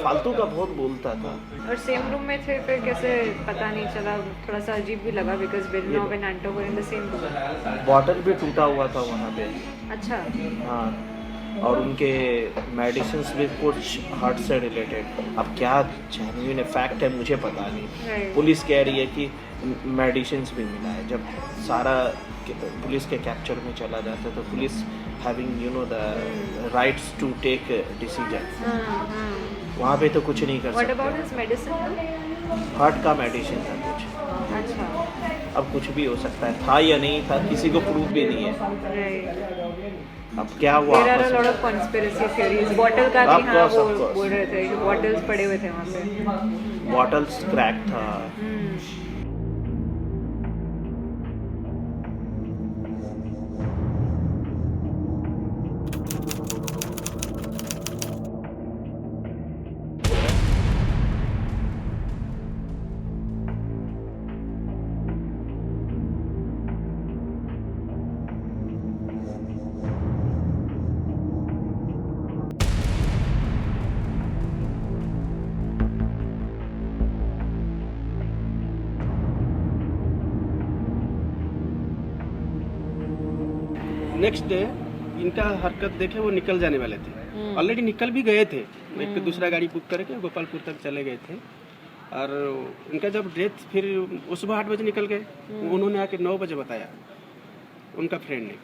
फालतू का बहुत बोलता था। और सेम रूम में थे, फिर कैसे पता नहीं चला? थोड़ा सा अजीब भी लगा, because Bidnow and Antov were in the same room. Bottle भी टूटा हुआ था वहाँ पे। अच्छा। हाँ, और उनके मेडिसिन भी कुछ हार्ट से रिलेटेड। अब क्या जेन्युइन फैक्ट है मुझे पता नहीं। पुलिस कह रही है कि मेडिसिन भी मिला है। जब सारा पुलिस के कैप्चर में चला जाता है तो police having the rights to take decision. वहाँ पे तो कुछ नहीं कर सकते। What about his medicine? Heart का मेडिसिन था कुछ। अच्छा। अब कुछ भी हो सकता है, था या नहीं था, किसी को प्रूफ भी नहीं है। अब क्या हुआ? There are a lot of conspiracy theories. Bottle का भी हाँ वो बोल रहे थे कि बॉटल्स पड़े हुए थे वहाँ पे। बॉटल्स क्रैक था। नेक्स्ट डे इनका हरकत देखे वो निकल जाने वाले थे, ऑलरेडी निकल भी गए थे। एक दूसरा गाड़ी बुक करके गोपालपुर तक चले गए थे। और उनका जब डेथ, फिर वो सुबह 8 बजे निकल गए। उन्होंने आके 9 बजे बताया उनका फ्रेंड ने।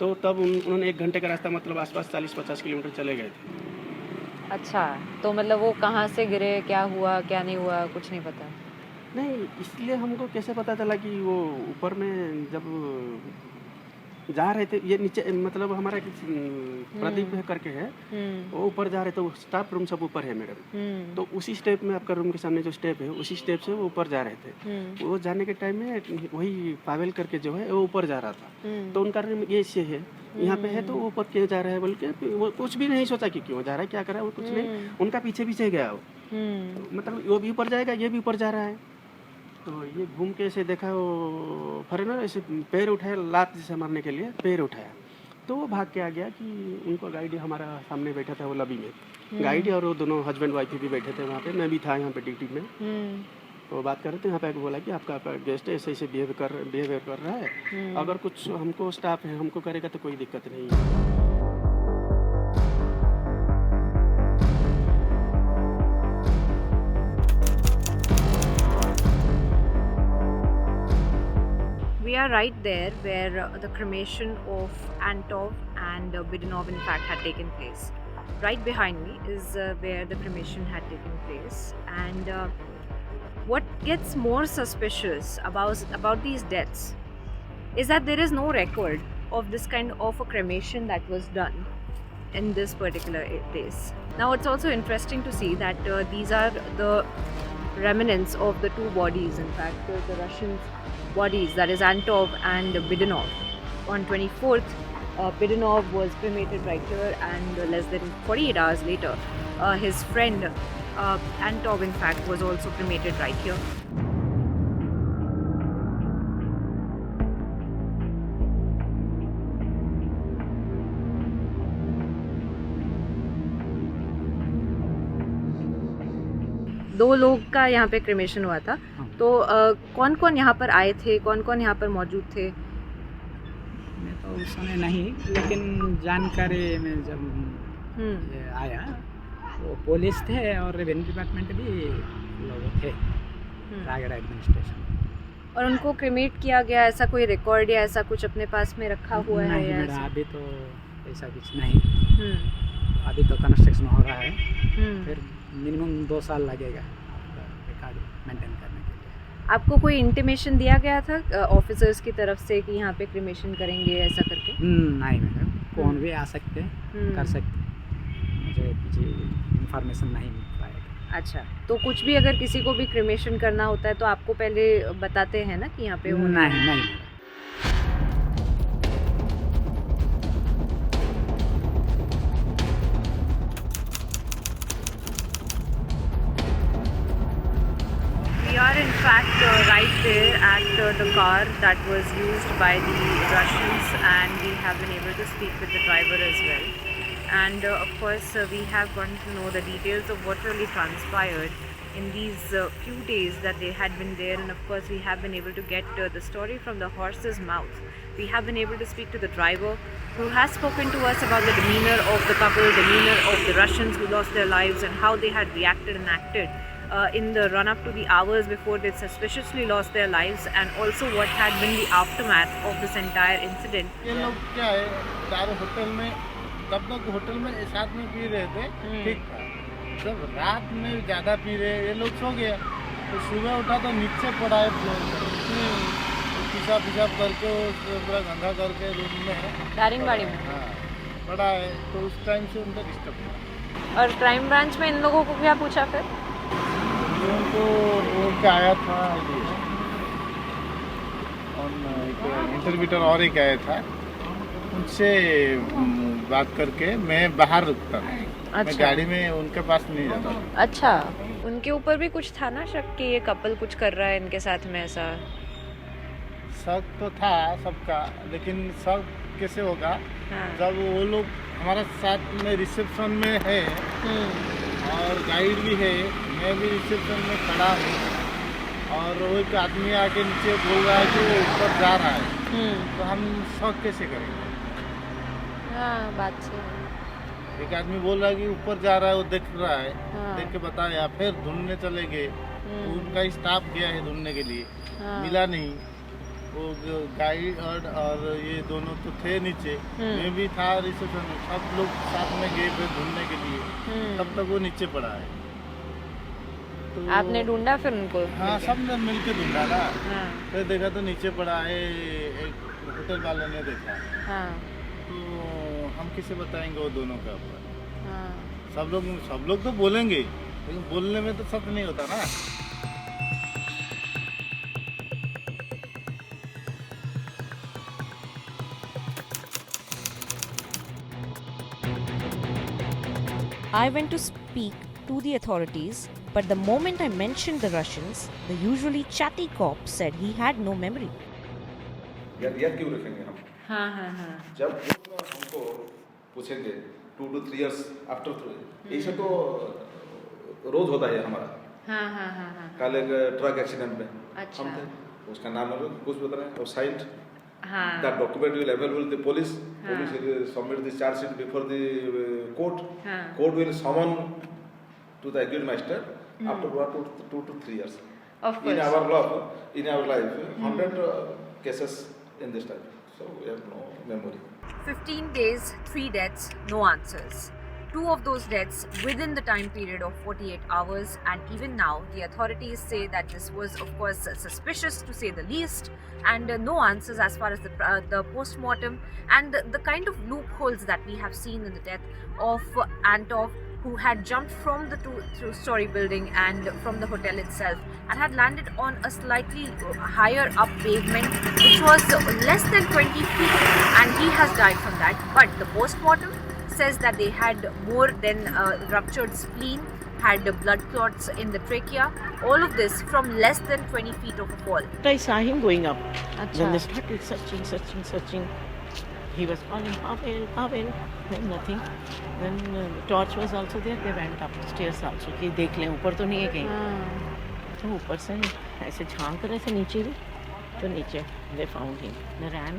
तो तब उन्होंने 1 घंटे का रास्ता, मतलब आसपास 40-50 किलोमीटर चले गए थे। अच्छा, तो मतलब वो कहाँ से गिरे, क्या हुआ क्या नहीं हुआ, कुछ नहीं पता? नहीं, इसलिए हमको कैसे पता चला कि वो ऊपर में जब जा रहे थे, ये नीचे मतलब हमारा प्रदीप करके है, वो ऊपर जा रहे थे। वो स्टाफ रूम सब ऊपर है मैडम, तो उसी स्टेप में आपका रूम के सामने जो स्टेप है, उसी स्टेप से वो ऊपर जा रहे थे। वो जाने के टाइम में वही पावेल करके जो है वो ऊपर जा रहा था। तो उनका रूम ये से है, यहाँ पे है, तो वो ऊपर क्यों जा रहा है बोल के वो कुछ भी नहीं सोचा कि क्यों जा रहा है, क्या कर रहा है, वो कुछ नहीं, उनका पीछे पीछे गया वो। मतलब वो भी ऊपर जाएगा, ये भी ऊपर जा रहा है। तो ये घूम के ऐसे देखा, वो फॉरेनर ऐसे पैर उठाया, लात जैसे मारने के लिए पैर उठाया, तो वो भाग के आ गया कि उनको गाइड हमारा सामने बैठा था वो लॉबी में, गाइड और वो दोनों हस्बैंड वाइफ भी बैठे थे वहाँ पे। मैं भी था यहाँ पे ड्यूटी में। तो बात कर रहे थे, यहाँ पे बोला कि आपका गेस्ट ऐसे ऐसे बिहेवियर कर रहा है, अगर कुछ हमको स्टाफ है हमको करेगा तो कोई दिक्कत नहीं है। We are right there where the cremation of Antov and Bidanov in fact had taken place. Right behind me is where the cremation had taken place, and what gets more suspicious about these deaths is that there is no record of this kind of a cremation that was done in this particular place. Now it's also interesting to see that these are the remnants of the two bodies, in fact the Russians bodies, that is Antov and Bidanov. On 24th, Bidanov was cremated right here, and less than 48 hours later, his friend Antov, in fact, was also cremated right here. दो लोग का यहाँ पे cremation हुआ था, तो कौन कौन यहाँ पर आए थे, कौन कौन यहाँ पर मौजूद थे? मैं तो उस समय नहीं, लेकिन जानकारी में जब ये आया वो पुलिस थे और रेवेन्यू डिपार्टमेंट भी लोग थे, रायगढ़ एडमिनिस्ट्रेशन। और उनको क्रिमेट किया गया, ऐसा कोई रिकॉर्ड या ऐसा कुछ अपने पास में रखा हुआ है? नहीं या मैडम, ऐसा? अभी तो ऐसा कुछ नहीं। अभी तो कंस्ट्रक्शन हो रहा है, फिर मिनिमम 2 साल लगेगा रिकॉर्ड मेंटेन करने के लिए। आपको कोई इंटीमेशन दिया गया था ऑफिसर्स की तरफ से कि यहाँ पे क्रिमेशन करेंगे ऐसा करके? नहीं मैडम, कौन भी आ सकते हैं, कर सकते हैं, मुझे कुछ इंफॉर्मेशन नहीं मिल पाएगा। अच्छा, तो कुछ भी अगर किसी को भी क्रिमेशन करना होता है तो आपको पहले बताते हैं ना कि यहाँ पे होना है? नहीं। We are in fact right there at the car that was used by the Russians, and we have been able to speak with the driver as well. And of course we have gotten to know the details of what really transpired in these few days that they had been there, and of course we have been able to get the story from the horse's mouth. We have been able to speak to the driver, who has spoken to us about the demeanor of the couple, demeanor of the Russians who lost their lives, and how they had reacted and acted in the run-up to the hours before they suspiciously lost their lives, and also what had been the aftermath of this entire incident. ये लोग क्या है, दारू hotel में तब तक hotel में साथ में पी रहे थे, ठीक था। जब रात में ज़्यादा पी रहे, ये लोग सो गया, तो सुबह उठा तो नीचे पड़ा है फ्लोर पर, पेशाब करके पूरा गंदा करके रूम में दारिंगबाड़ी में पड़ा है, तो उस टाइम से उनका डिस्टर्ब हुआ। और क्राइम ब्रांच में इन लोगों को क्या पूछा फिर? उनको वो क्या आया था, इंटरव्यूटर और एक आया था, उनसे बात करके मैं बाहर रुकता हूँ। अच्छा। मैं गाड़ी में उनके पास नहीं जाता। अच्छा, उनके ऊपर भी कुछ था ना शक कि ये कपल कुछ कर रहा है इनके साथ में? ऐसा शक तो था सबका, लेकिन शक कैसे होगा जब वो लोग हमारे साथ में रिसेप्शन में है और गाइड भी है, मैं भी रिसेप्शन में खड़ा हूँ, और वो एक आदमी आके नीचे बोल रहा है कि वो ऊपर जा रहा है, तो हम शक कैसे करेंगे? हाँ, बात सही है। एक आदमी बोल रहा है कि ऊपर जा रहा है, वो देख रहा है, देख के बताया, फिर ढूंढने चले गए, उनका स्टाफ गया है ढूंढने के लिए, मिला नहीं। वो गाइड और ये दोनों तो थे नीचे, मैं भी था रिसेप्शन में, सब लोग साथ में गए फिर ढूंढने के लिए, तब तक वो नीचे पड़ा है। तो आपने ढूंढा फिर उनको? हाँ, सब ने मिल के ढूंढा ना। फिर देखा तो नीचे पड़ा है, एक होटल वाले ने देखा। तो हम किसे बताएंगे वो दोनों का ऊपर? सब लोग तो बोलेंगे, लेकिन बोलने में तो सच नहीं होता ना। I went to speak to the authorities, but the moment I mentioned the Russians, the usually chatty cop said he had no memory. यार क्यों रखेंगे हम? हाँ। जब हमको पूछेंगे 2 to 3 years आफ्टर, ऐसे तो रोज होता है हमारा। हाँ। कल एक ट्रक एक्सीडेंट में अच्छा। हम थे, उसका नाम कुछ बता रहे हैं, और साइंड हाँ। that document will available to police. Police will submit the charge sheet before the court. Court will summon to the accused master after 2 to 3 years. Of course. In our life, 100 cases in this type. So we have no memory. 15 days, 3 deaths, no answers. 2 of those deaths within the time period of 48 hours, and even now the authorities say that this was of course suspicious to say the least, and no answers as far as the post-mortem and the kind of loopholes that we have seen in the death of Antov, who had jumped from the two-story building and from the hotel itself and had landed on a slightly higher up pavement which was less than 20 feet, and he has died from that. But the post-mortem says that they had more than ruptured spleen, had blood clots in the trachea. All of this from less than 20 feet of a fall. I saw him going up. Achha. Then they started searching. He was calling, Pavel, then nothing. Then the torch was also there. They went upstairs also कि देख लें ऊपर तो नहीं है कहीं. तो ऊपर से ऐसे झांक रहे थे नीचे भी, तो नीचे they found him. They ran.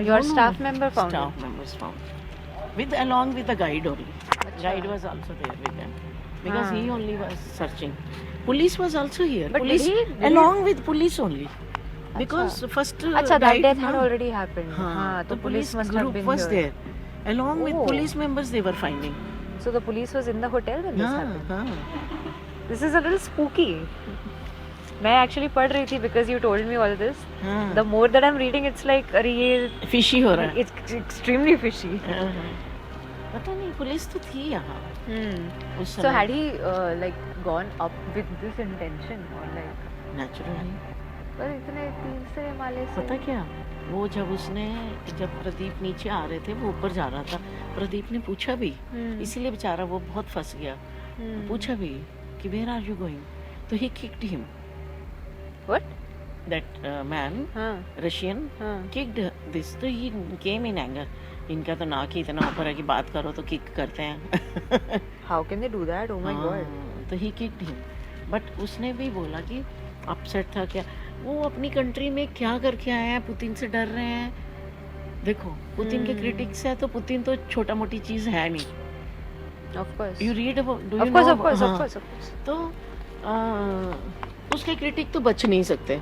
Your staff member found him? Staff members found. Along with the guide only. Guide was also there with them because he only was searching. Police was also here. But police did he along with police only. Because first that guide death had already happened. the police must group have been was here. there. Along with Oh. police members they were finding. So the police was in the hotel when this happened. This is a little spooky. मैं actually पढ़ रही थी because you told me all this. The more that I'm reading, it's like अरे ये fishy हो रहा है. It's extremely fishy. पता नहीं पुलिस तो थी यहाँ. उस So समय. had he like gone up with this intention or like? Naturally. पर इतने तीसरे माले से. पता क्या वो जब प्रदीप नीचे आ रहे थे वो ऊपर जा रहा था. प्रदीप ने पूछा भी इसीलिए बेचारा वो बहुत फंस गया. पूछा भी कि where are you going? तो he kicked him. What? That man, Russian, kicked this. तो he came in anger. इनका तो नाक ही इतना ऊपर है कि बात करो तो किक करते हैं. How can they do that? Oh my God. तो he kicked him. But उसने भी बोला कि अपसेट था क्या. वो अपनी कंट्री में क्या करके आए हैं, पुतिन से डर रहे हैं. देखो पुतिन के क्रिटिक्स है तो पुतिन तो छोटा मोटी चीज है नहीं. Of course. You read about, do you Of course, know? of course. तो उसके क्रिटिक तो बच नहीं सकते.